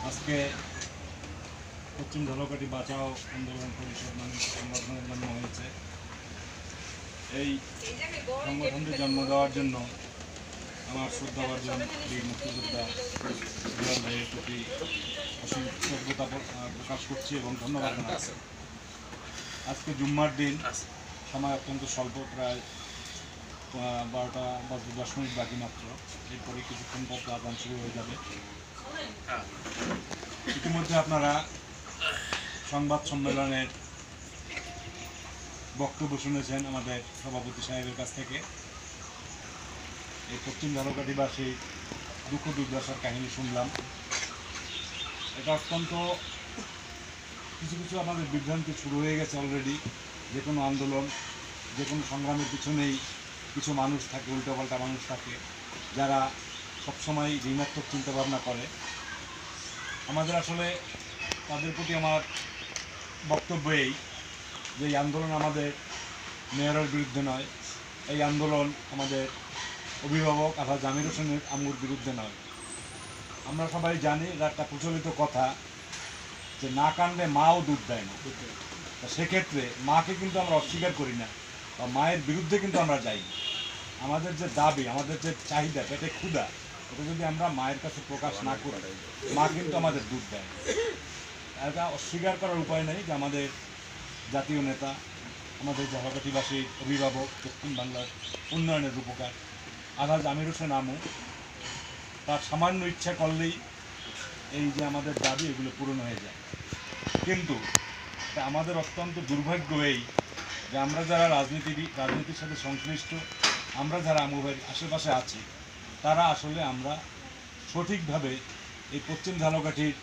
আজকে পশ্চিম ঝালকাঠি বাঁচাও আন্দোলন পরিষদ নামে সংগঠনের জন্ম হয়েছে। এই সংগঠনটি জন্ম দেওয়ার জন্য আমার শ্রদ্ধাভাজন বীর মুক্তিযোদ্ধা দুলাল ভাইয়ের প্রতি অসীম কৃতজ্ঞতা প্রকাশ করছি এবং ধন্যবাদ জানাচ্ছি। আজকে জুম্মার দিন, সময় অত্যন্ত স্বল্প, প্রায় 12টা বাজতে 10 মিনিট বাকি মাত্র। এরপরে কিছুক্ষণ পর আদান শুরু হয়ে যাবে। ইতিমধ্যে আপনারা সংবাদ সম্মেলনের বক্তব্য শুনেছেন আমাদের সভাপতি সাহেবের কাছ থেকে। এই পশ্চিম ঝালকাঠিবাসীর দুঃখ দুর্দশার কাহিনী শুনলাম। এটা অত্যন্ত কিছু কিছু আমাদের বিভ্রান্তি শুরু হয়ে গেছে অলরেডি। যে কোনো আন্দোলন, যে কোনো সংগ্রামের পিছনেই কিছু মানুষ থাকে, উল্টোপাল্টা মানুষ থাকে, যারা সবসময় ঋণাত্মক চিন্তাভাবনা করে। আমাদের আসলে তাদের প্রতি আমার বক্তব্য এই যে এই আন্দোলন আমাদের মেয়রের বিরুদ্ধে নয়, এই আন্দোলন আমাদের অভিভাবক আলহাজ জামির হোসেনের আম্মুর বিরুদ্ধে নয়। আমরা সবাই জানি, এটা একটা প্রচলিত কথা যে না কান্দে মাও দুধ দেয় না। সেক্ষেত্রে মাকে কিন্তু আমরা অস্বীকার করি না, বা মায়ের বিরুদ্ধে কিন্তু আমরা যাই। আমাদের যে দাবি, আমাদের যে চাহিদা, পেটে ক্ষুধা, এটা যদি আমরা মায়ের কাছে প্রকাশ না করি, মা কিন্তু আমাদের দুধ দেয়। এটা অস্বীকার করার উপায় নেই যে আমাদের জাতীয় নেতা, আমাদের ঝালকাঠিবাসীর অভিভাবক, দক্ষিণ বাংলার উন্নয়নের রূপকার আলহাজ জামির হোসেন আমু, তার সামান্য ইচ্ছা করলেই এই যে আমাদের দাবি, এগুলো পূরণ হয়ে যায়। কিন্তু আমাদের অত্যন্ত দুর্ভাগ্য এই যে আমরা যারা রাজনীতির সাথে সংশ্লিষ্ট, আমরা যারা আমু ভাইয়ের আশেপাশে আছি, তারা আসলে আমরা সঠিকভাবে এই পশ্চিম ঝালকাঠির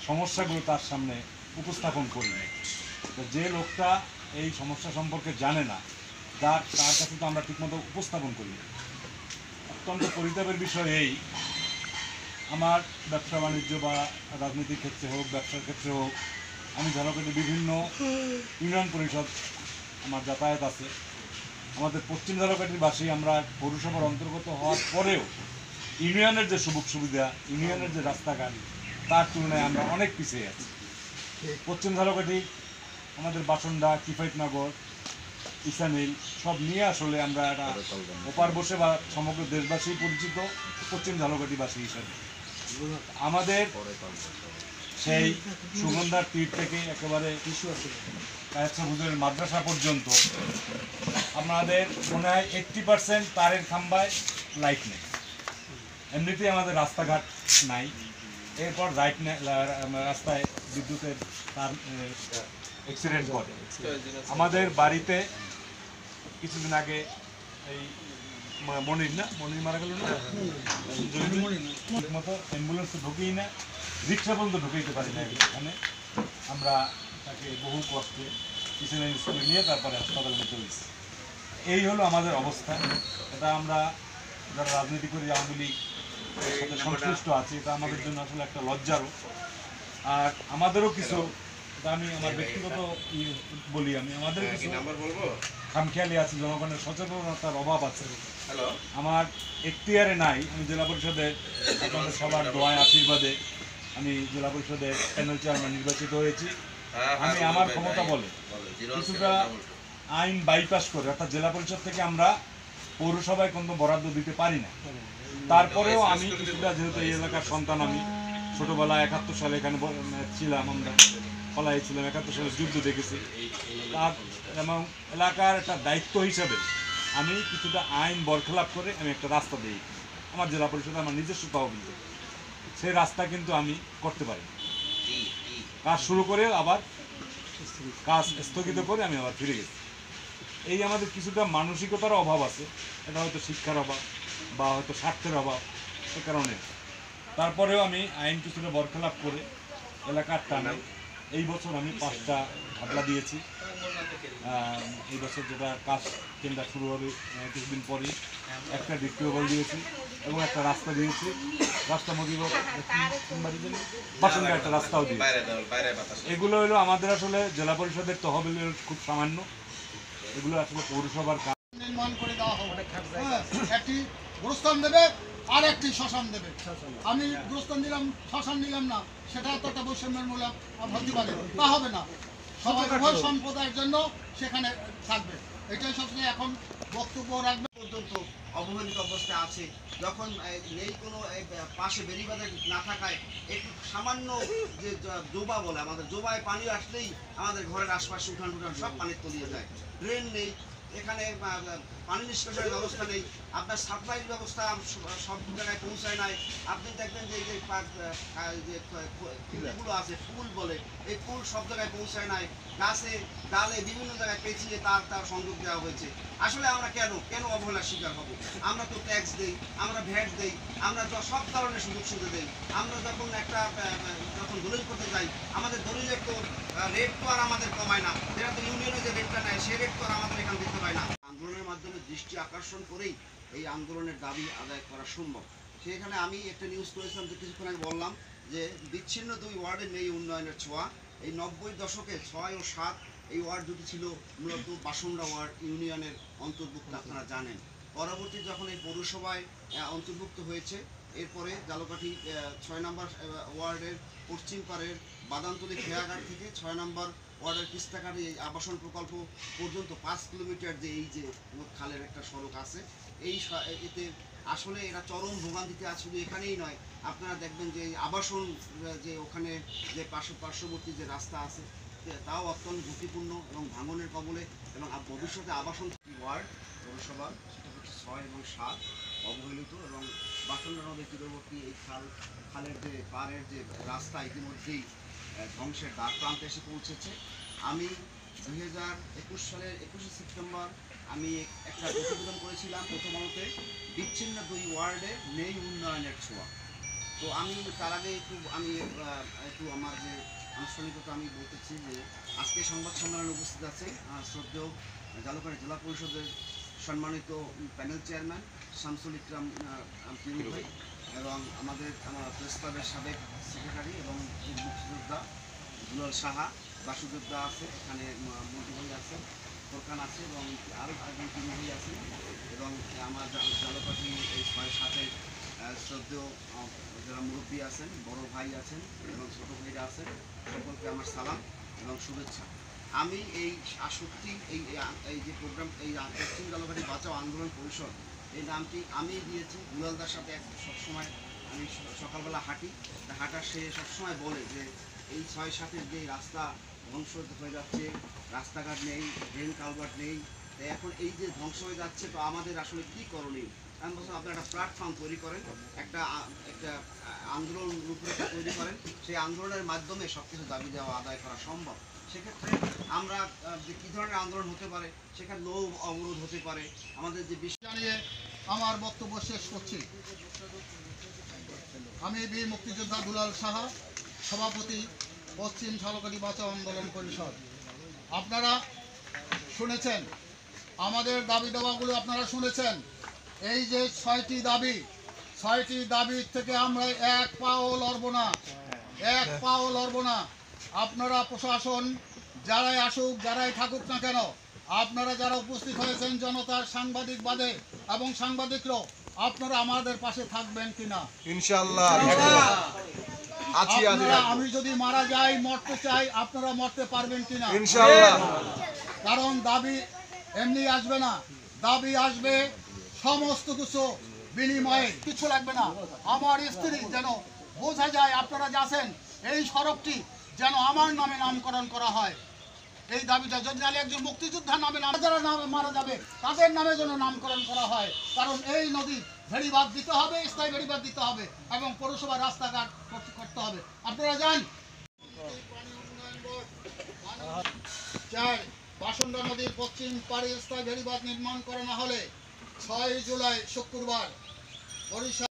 সমস্যাগুলো তার সামনে উপস্থাপন করি না। তো যে লোকটা এই সমস্যা সম্পর্কে জানে না, তার কাছে তো আমরা ঠিকমতো উপস্থাপন করি না। অত্যন্ত পরিতাপের বিষয় এই, আমার ব্যবসা বাণিজ্য বা রাজনীতির ক্ষেত্রে হোক, ব্যবসার ক্ষেত্রে হোক, আমি ঝালকাঠি বিভিন্ন ইউনিয়ন পরিষদ আমার যাতায়াত আছে। আমাদের পশ্চিম ঝালকাঠিবাসী আমরা পৌরসভার অন্তর্গত হওয়ার পরেও ইউনিয়নের যে সুযোগ সুবিধা, ইউনিয়নের যে রাস্তাঘাট, তার তুলনায় আমরা অনেক পিছিয়ে আছি। পশ্চিম ঝালকাঠি, আমাদের বাসন্ডা, কিফাইতনগর, ইসানিল সব নিয়ে আসলে আমরা একটা ওপার বসে বা সমগ্র দেশবাসী পরিচিত পশ্চিম ঝালকাঠিবাসী হিসেবে। আমাদের সেই সুগন্ধার তীর থেকে একেবারে কায়েতসাবুদের মাদ্রাসা পর্যন্ত আমাদের মনে হয় 80% তারের খাম্বায় লাইট নেই। এমনিতেই আমাদের রাস্তাঘাট নাই। এরপর রাস্তায় বিদ্যুতের তার অ্যাক্সিডেন্ট করে। আমাদের বাড়িতে কিছুদিন আগে এই মনির মারা গেল না, ঠিক মতো অ্যাম্বুলেন্স তো ঢুকেই না, রিক্সা পর্যন্ত ঢুকাইতে পারি না। এখানে আমরা তাকে বহু কষ্টে পিছনে স্কুলে নিয়ে তারপরে হাসপাতালে চলেছি। এই হলো আমাদের অবস্থা। এটা আমরা যারা রাজনীতি করি, আওয়ামী লীগ সাথে সংশ্লিষ্ট আছি, এটা আমাদের জন্য আসলে একটা লজ্জারও। আর আমাদেরও কিছু, আমি আমার ব্যক্তিগত বলি, আমাদের কিছু খামখেয়ালি আছে, জনগণের সচেতনতার অভাব আছে। আমার এখতিয়ারে নাই। আমি জেলা পরিষদের আপনাদের সবার দোয়ায় আশীর্বাদে আমি জেলা পরিষদের প্যানেল চেয়ারম্যান নির্বাচিত হয়েছি। আমি আমার ক্ষমতা বলে কিছুটা আইন বাইপাস করে, অর্থাৎ জেলা পরিষদ থেকে আমরা পৌরসভায় কোনো বরাদ্দ দিতে পারি না। তারপরেও আমি কিছুটা, যেহেতু এই এলাকার সন্তান, আমি ছোটোবেলায় 71 সালে এখানে ছিলাম, আমরা পলায় ছিলাম, 71 সালে যুদ্ধ দেখেছি। তার এবং এলাকার একটা দায়িত্ব হিসাবে আমি কিছুটা আইন বরখেলাপ করে আমি একটা রাস্তা দিই আমার জেলা পরিষদে, আমার নিজস্ব তহবিল থেকে। সেই রাস্তা কিন্তু আমি করতে পারি, কাজ শুরু করে আবার কাজ স্থগিত করে আমি আবার ফিরে গেছি। এই আমাদের কিছুটা মানসিকতার অভাব আছে। এটা হয়তো শিক্ষার অভাব বা হয়তো স্বার্থের অভাব, সে কারণে। তারপরেও আমি আইন কিছুটা বরখেলাপ করে এলাকার টানে এই বছর আমি 5টা ঘাটলা দিয়েছি। এই বছর যেটা কাজ কেন্দ্র শুরু হবে কিছুদিন পরেই, একটা ডিক্টিউবল দিয়েছি এবং একটা রাস্তা দিয়েছি। রাস্তা মধ্যে বাসনটা একটা রাস্তাও দিয়েছি। এগুলো হলো আমাদের আসলে জেলা পরিষদের তহবিলের খুব সামান্য, এগুলো আসলে পৌরসভার কাজ। নির্মাণ করে দেওয়া হবে। একটি গোরস্থান দেবে আর একটি শ্মশান দেবে। আমি গোরস্থান দিলাম, শ্মশান নিলাম না, সেটা তো একটা বৈষম্যের মূলক হতে পারে, তা হবে না। সবাই উভয় সম্প্রদায়ের জন্য সেখানে থাকবে। এটাই সবচেয়ে এখন বক্তব্য রাখবে। পর্যন্ত অবহেলিত অবস্থায় আছে, যখন নেই কোনো পাশে বেরিবাদের না থাকায় একটু সামান্য যে জোবা বলে, আমাদের জোবায় পানি আসলেই আমাদের ঘরের আশপাশে উঠান টুঠান সব পানি তলিয়ে যায়। ড্রেন নেই, এখানে পানি নিষ্কাশনের ব্যবস্থা নেই, আপনার সাপ্লাইয়ের ব্যবস্থা সব জায়গায় পৌঁছায় নাই। আপনি দেখবেন যে ফুলগুলো আছে, ফুল বলে, এই ফুল সব জায়গায় পৌঁছায় নাই। গাছে ডালে বিভিন্ন জায়গায় পেঁচিয়ে তার সংযোগ দেওয়া হয়েছে। আসলে আমরা কেন অবহেলার শিকার হব? আমরা তো ট্যাক্স দেই, আমরা ভ্যাট দেই, আমরা সব ধরনের সুযোগ সুবিধা দেই। আমরা যখন দলিল করতে যাই, আমাদের দলিলের তো রেট তো আর আমাদের কমায় না, যেটা তো ইউনিয়নে যে রেটটা নেয় সেই রেট তো আর আমাদের এখানে দিতে হয় না। আন্দোলনের মাধ্যমে দৃষ্টি আকর্ষণ করেই এই আন্দোলনের দাবি আদায় করা সম্ভব। সেখানে আমি একটা নিউজ করেছিলাম যে কিছুক্ষণ আগে বললাম যে বিচ্ছিন্ন 2 ওয়ার্ডে নেই উন্নয়নের ছোঁয়া। এই 90 দশকে 6 ও 7 এই ওয়ার্ড দুটি ছিল মূলত বাসুন্ডা ওয়ার্ড ইউনিয়নের অন্তর্ভুক্ত, আপনারা জানেন। পরবর্তী যখন এই পৌরসভায় অন্তর্ভুক্ত হয়েছে, এরপরে জালকাঠি 6 নম্বর ওয়ার্ডের পশ্চিম পাড়ের বাদামতলী খেয়াঘাট থেকে 6 নম্বর ওয়ার্ডের কিস্তাঘাটে এই আবাসন প্রকল্প পর্যন্ত 5 কিলোমিটার যে এই যে খালের একটা সড়ক আছে, এতে আসলে এরা চরম ভোগান্তিতে আছে। শুধু এখানেই নয়, আপনারা দেখবেন যে আবাসন যে ওখানে যে পার্শ্ববর্তী যে রাস্তা আছে তাও অত্যন্ত ঝুঁকিপূর্ণ এবং ভাঙনের কবলে, এবং ভবিষ্যতে আবাসন ওয়ার্ড পৌরসভা সেটা হচ্ছে 6 এবং 7 অবহেলিত, এবং বাসন্ডা নদীর তীরবর্তী এই খালের যে পাড়ের যে রাস্তা ইতিমধ্যেই ধ্বংসের দ্বার প্রান্তে এসে পৌঁছেছে। আমি 2021 সালের 21শে সেপ্টেম্বর আমি একটা প্রতিবেদন করেছিলাম প্রথম আলোতে, বিচ্ছিন্ন 2 ওয়ার্ডে নেই উন্নয়নের ছোঁয়া। তো আমি তার আগে একটু আমার যে আনুষ্ঠানিকতা আমি বলতেছি যে আজকে সংবাদ সম্মেলনে উপস্থিত আছে শ্রদ্ধেয় জালকাঠি জেলা পরিষদের সম্মানিত প্যানেল চেয়ারম্যান শামসুল ইকরাম পিরু ভাই, এবং আমার প্রেস ক্লাবের সাবেক সেক্রেটারি এবং মুক্তিযোদ্ধা দুলাল সাহা, বাসুদেবদা আছে, এখানে মন্ত্রী ভাই আছেন, ফোরকান আছে, এবং আরও একজন পিরু ভাই আছেন, এবং আমার জালকাঠি এই 6-7-এর শ্রদ্ধেয় যারা মুরব্বী আছেন, বড় ভাই আছেন এবং ছোটো ভাইরা আছেন, সকলকে আমার সালাম এবং শুভেচ্ছা। আমি এই সত্যি এই যে প্রোগ্রাম, এই পশ্চিম জালকাঠি বাঁচাও আন্দোলন পরিষদ, এই নামটি আমি দিয়েছি। দুলালদার সাথে সবসময় আমি সকালবেলা হাঁটার সে সবসময় বলে যে এই 6-7-এর যে রাস্তা ধ্বংস হয়ে যাচ্ছে, রাস্তাঘাট নেই, ড্রেন কালভার্ট নেই, তাই এখন এই যে ধ্বংস হয়ে যাচ্ছে, তো আমাদের আসলে কী করণীয়? আমি বলছি আপনারা একটা প্ল্যাটফর্ম তৈরি করেন, একটা আন্দোলন রূপরেখা তৈরি করেন, সেই আন্দোলনের মাধ্যমে সব কিছু দাবি দেওয়া আদায় করা সম্ভব। সেক্ষেত্রে আমরা যে কী ধরনের আন্দোলন হতে পারে, সেখানে নৌ অবরোধ হতে পারে, আমাদের যে বিষয় জানিয়ে আমার বক্তব্য শেষ করছি। আমি বীর মুক্তিযোদ্ধা দুলাল সাহা, সভাপতি পশ্চিম ঝালকাঠি বাঁচাও আন্দোলন পরিষদ। আপনারা শুনেছেন আমাদের দাবি দাওয়াগুলো, আপনারা শুনেছেন। এই যে 6টি দাবির থেকে আমরা এক পাও লড়ব না। আপনারা প্রশাসন যারাই আসুক, যারাই থাকুক না কেন, আপনারা যারা উপস্থিত হয়েছেন জনতার সাংবাদিক বাদে এবং সাংবাদিকরাও, আপনারা আমাদের পাশে থাকবেন কিনা? ইনশাআল্লাহ। আমি যদি মারা যাই, মরতে চাই, আপনারা মরতে পারবেন কিনা? ইনশাআল্লাহ। কারণ দাবি এমনি আসবে না, দাবি আসবে সমস্ত কিছু বিনিময়ে, কিছু লাগবে না। আমার স্ত্রী যেন বোঝা যায় আপনারা যাচ্ছেন, এই সড়কটি যেন আমার নামে নামকরণ করা হয়, এই দাবিটা। যদি নালে একজন মুক্তিযোদ্ধার নামে যারা মারা যাবে তাদের নামে যেন নামকরণ করা হয়। কারণ এই নদীর ভেড়িবাঁধ দিতে হবে, স্থায়ী ভেড়িবাঁধ দিতে হবে, এবং পৌরসভার রাস্তাঘাট করতে হবে। আপনারা যান। বাসুন্ডা নদীর পশ্চিম পাড়ে স্থায়ী ভেড়িবাঁধ নির্মাণ করা না হলে 6 জুলাই শুক্রবার বরিশাল